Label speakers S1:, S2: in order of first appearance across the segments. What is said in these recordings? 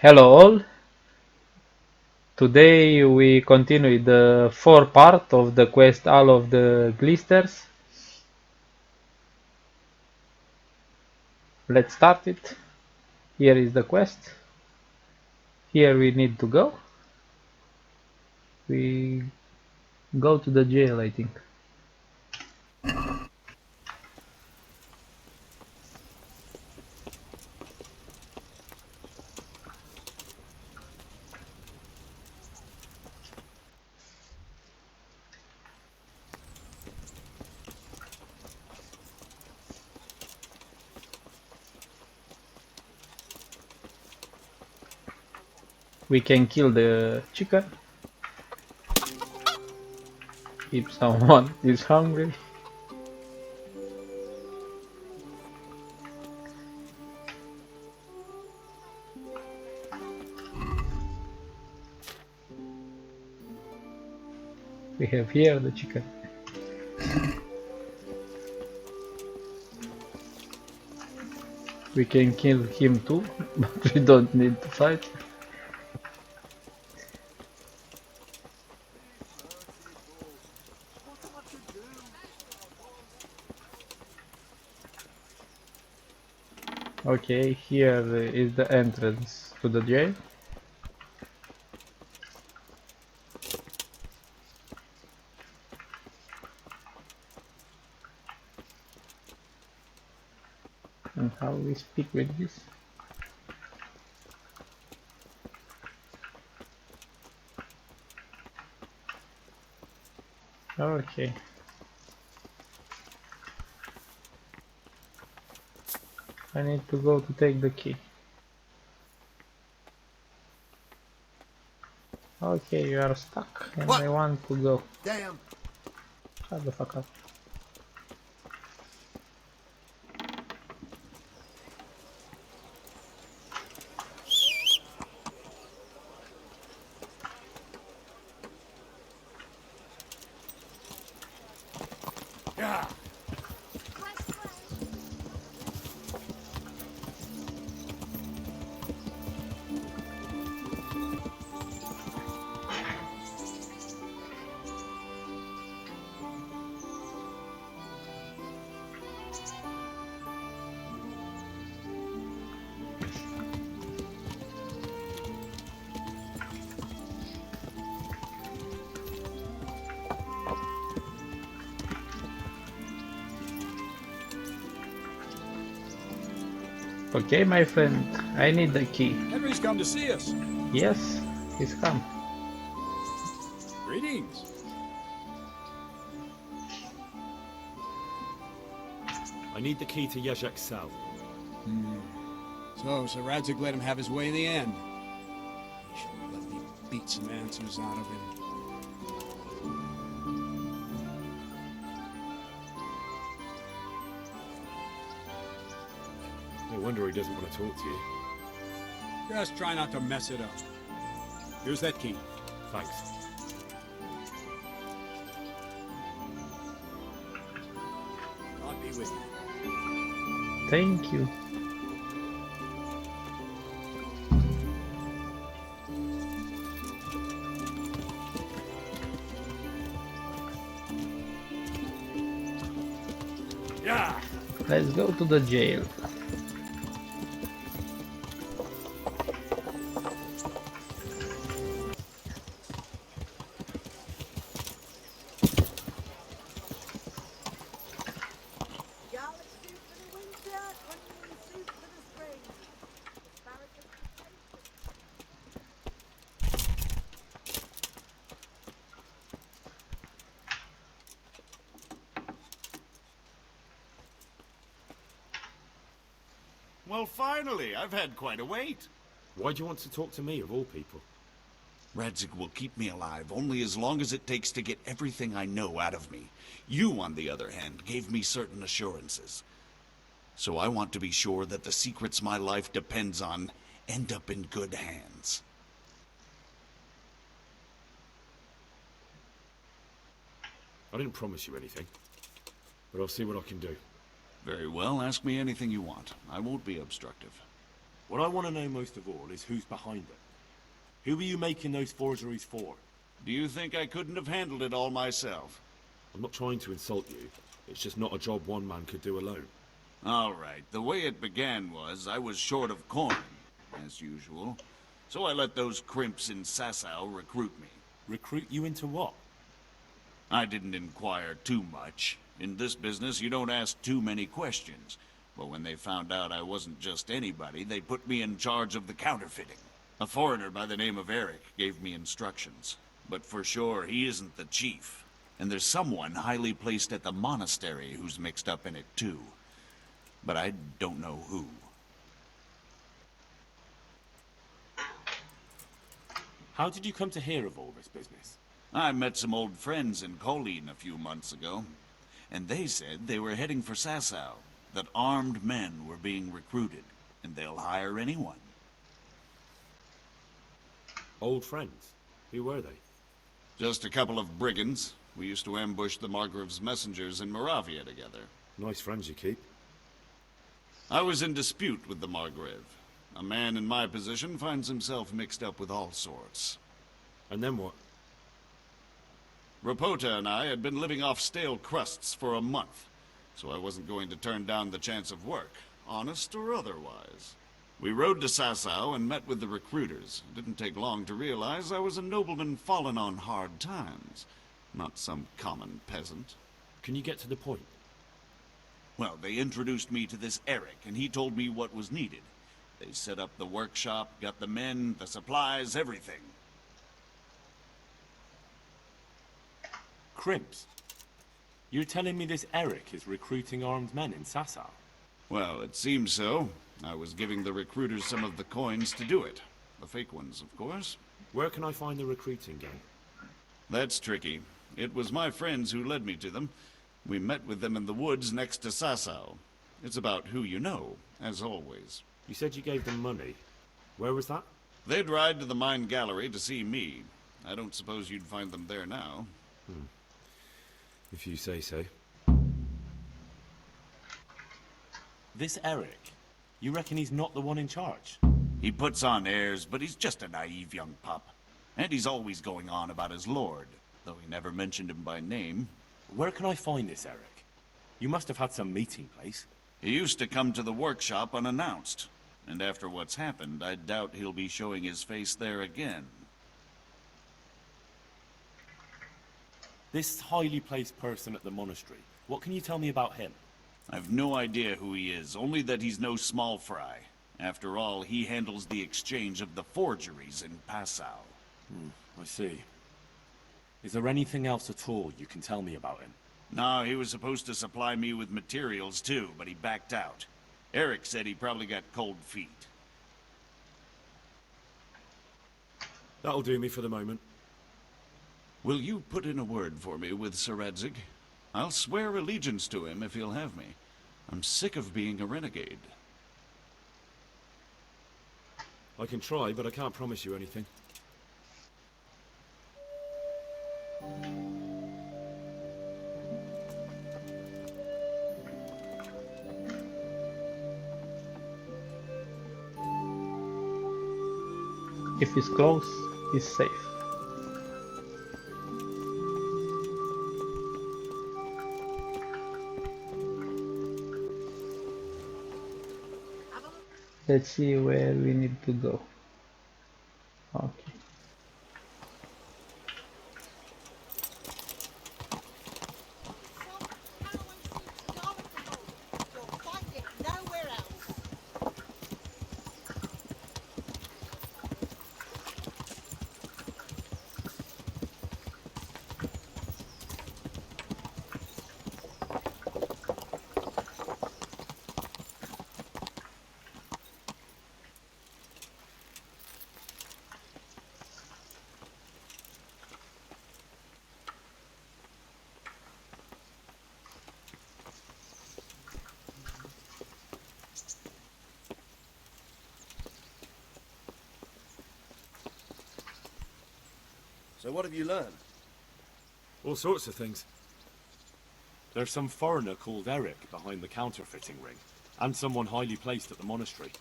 S1: Hello all. Today we continue the fourth part of the quest All of the Glisters. Let's start it. Here is the quest. Here we need to go. We go to the jail, I think. We can kill the chicken if someone is hungry. We have here the chicken. We can kill him too, but we don't need to fight. Okay, here is the entrance to the jail. And how we speak with this? Okay. I need to go to take the key. Okay, you are stuck and
S2: What?
S1: I want to go.
S2: Damn.
S1: Shut the fuck up.
S2: Yeah.
S1: Okay, my friend, I need the key.
S3: Henry's come to see us.
S1: Yes, he's come.
S3: Greetings.
S4: I need the key to Yazek's cell.
S3: So, Sir Radzig let him have his way in the end. He should have let me beat some answers out of him.
S4: No wonder he doesn't want to talk to you.
S3: Just try not to mess it up. Here's that key.
S4: Thanks.
S3: God be with you.
S1: Thank you.
S2: Yeah.
S1: Let's go to the jail.
S2: Well, finally, I've had quite a wait.
S4: Why do you want to talk to me, of all people?
S5: Radzig will keep me alive only as long as it takes to get everything I know out of me. You, on the other hand, gave me certain assurances. So I want to be sure that the secrets my life depends on end up in good hands.
S4: I didn't promise you anything, but I'll see what I can do.
S5: Very well, ask me anything you want. I won't be obstructive.
S6: What I want to know most of all is who's behind it. Who were you making those forgeries for?
S5: Do you think I couldn't have handled it all myself?
S4: I'm not trying to insult you. It's just not a job one man could do alone.
S5: All right, the way it began was I was short of coin, as usual. So I let those crimps in Sasau recruit me.
S6: Recruit you into what?
S5: I didn't inquire too much. In this business, you don't ask too many questions. But when they found out I wasn't just anybody, they put me in charge of the counterfeiting. A foreigner by the name of Eric gave me instructions. But for sure, he isn't the chief. And there's someone highly placed at the monastery who's mixed up in it too. But I don't know who.
S6: How did you come to hear of all this business?
S5: I met some old friends in Colleen a few months ago, and they said they were heading for Sasau, that armed men were being recruited, and they'll hire anyone.
S4: Old friends? Who were they?
S5: Just a couple of brigands. We used to ambush the Margrave's messengers in Moravia together.
S4: Nice friends you keep.
S5: I was in dispute with the Margrave. A man in my position finds himself mixed up with all sorts.
S4: And then what?
S5: Rapota and I had been living off stale crusts for a month, so I wasn't going to turn down the chance of work, honest or otherwise. We rode to Sasau and met with the recruiters. It didn't take long to realize I was a nobleman fallen on hard times, not some common peasant.
S4: Can you get to the point?
S5: Well, they introduced me to this Eric, and he told me what was needed. They set up the workshop, got the men, the supplies, everything.
S6: Crimps? You're telling me this Eric is recruiting armed men in Sasau?
S5: Well, it seems so. I was giving the recruiters some of the coins to do it. The fake ones, of course.
S4: Where can I find the recruiting gang?
S5: That's tricky. It was my friends who led me to them. We met with them in the woods next to Sasau. It's about who you know, as always.
S4: You said you gave them money. Where was that?
S5: They'd ride to the mine gallery to see me. I don't suppose you'd find them there now.
S4: If you say so.
S6: This Eric, you reckon he's not the one in charge?
S5: He puts on airs, but he's just a naive young pup. And he's always going on about his lord, though he never mentioned him by name.
S6: Where can I find this Eric? You must have had some meeting place.
S5: He used to come to the workshop unannounced. And after what's happened, I doubt he'll be showing his face there again.
S6: This highly placed person at the monastery, what can you tell me about him?
S5: I've no idea who he is, only that he's no small fry. After all, he handles the exchange of the forgeries in Passau.
S6: I see. Is there anything else at all you can tell me about him?
S5: No, he was supposed to supply me with materials too, but he backed out. Eric said he probably got cold feet.
S4: That'll do me for the moment.
S5: Will you put in a word for me with Sir Radzig? I'll swear allegiance to him if he'll have me. I'm sick of being a renegade.
S4: I can try, but I can't promise you anything.
S1: If he's close, he's safe. Let's see where we need to go. Okay.
S7: So what have you learned?
S4: All sorts of things.
S6: There's some foreigner called Eric behind the counterfeiting ring, and someone highly placed at the monastery.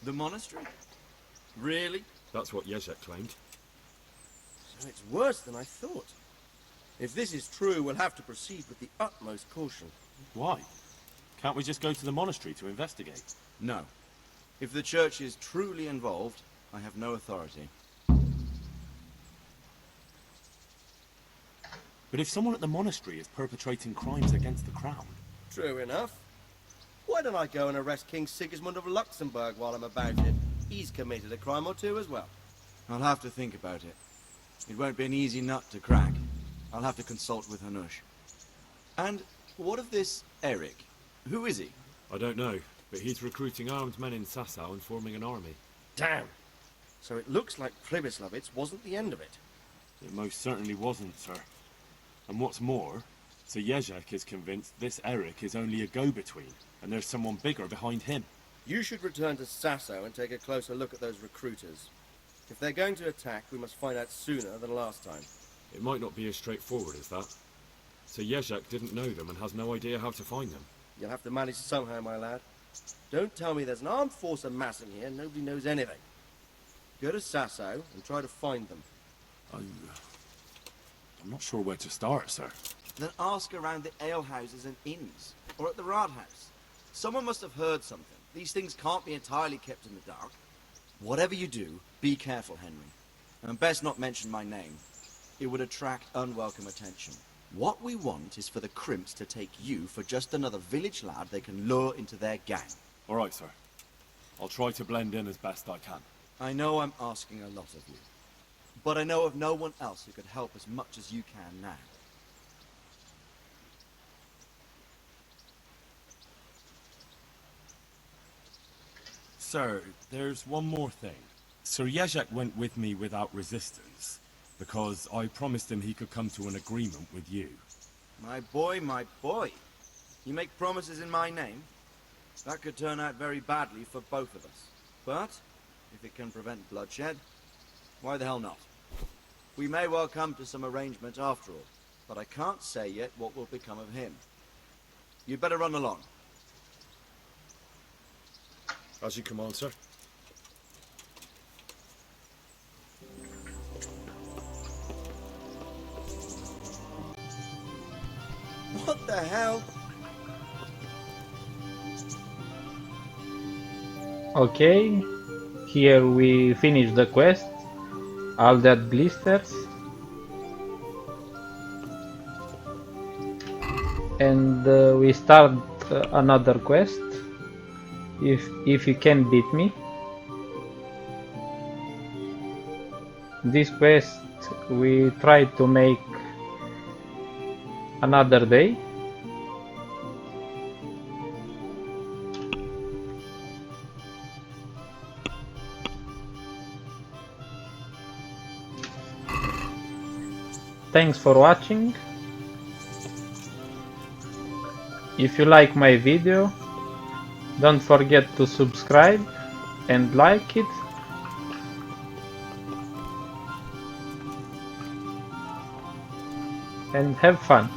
S7: The monastery? Really?
S4: That's what Jezek claimed.
S7: So it's worse than I thought. If this is true, we'll have to proceed with the utmost caution.
S6: Why? Can't we just go to the monastery to investigate?
S7: No. If the church is truly involved, I have no authority.
S6: But if someone at the monastery is perpetrating crimes against the crown...
S7: True enough. Why don't I go and arrest King Sigismund of Luxembourg while I'm about it? He's committed a crime or two as well.
S8: I'll have to think about it. It won't be an easy nut to crack. I'll have to consult with Hanush. And what of this Eric? Who is he?
S4: I don't know, but he's recruiting armed men in Sasau and forming an army.
S7: Damn. So it looks like Pribyslavitz wasn't the end of it.
S6: It most certainly wasn't, sir. And what's more, Sir Jezek is convinced this Eric is only a go-between, and there's someone bigger behind him.
S7: You should return to Sasau and take a closer look at those recruiters. If they're going to attack, we must find out sooner than last time.
S4: It might not be as straightforward as that. So Jezek didn't know them and has no idea how to find them.
S7: You'll have to manage somehow, my lad. Don't tell me there's an armed force amassing here and nobody knows anything. Go to Sasau and try to find them.
S6: I'm not sure where to start, sir.
S8: Then ask around the alehouses and inns, or at the Rathaus. Someone must have heard something. These things can't be entirely kept in the dark. Whatever you do, be careful, Henry. And best not mention my name. It would attract unwelcome attention. What we want is for the crimps to take you for just another village lad they can lure into their gang.
S6: All right, sir. I'll try to blend in as best I can.
S8: I know I'm asking a lot of you, but I know of no one else who could help as much as you can now.
S6: Sir, there's one more thing. Sir Jezek went with me without resistance, because I promised him he could come to an agreement with you.
S8: My boy, my boy. You make promises in my name? That could turn out very badly for both of us. But, if it can prevent bloodshed, why the hell not? We may well come to some arrangement after all, but I can't say yet what will become of him. You'd better run along.
S4: As you command, sir.
S7: What the hell?
S1: Okay, here we finish the quest. All that Glisters. And we start another quest. If you can beat me. This quest we try to make another day. Thanks for watching. If you like my video, don't forget to subscribe and like it. And have fun.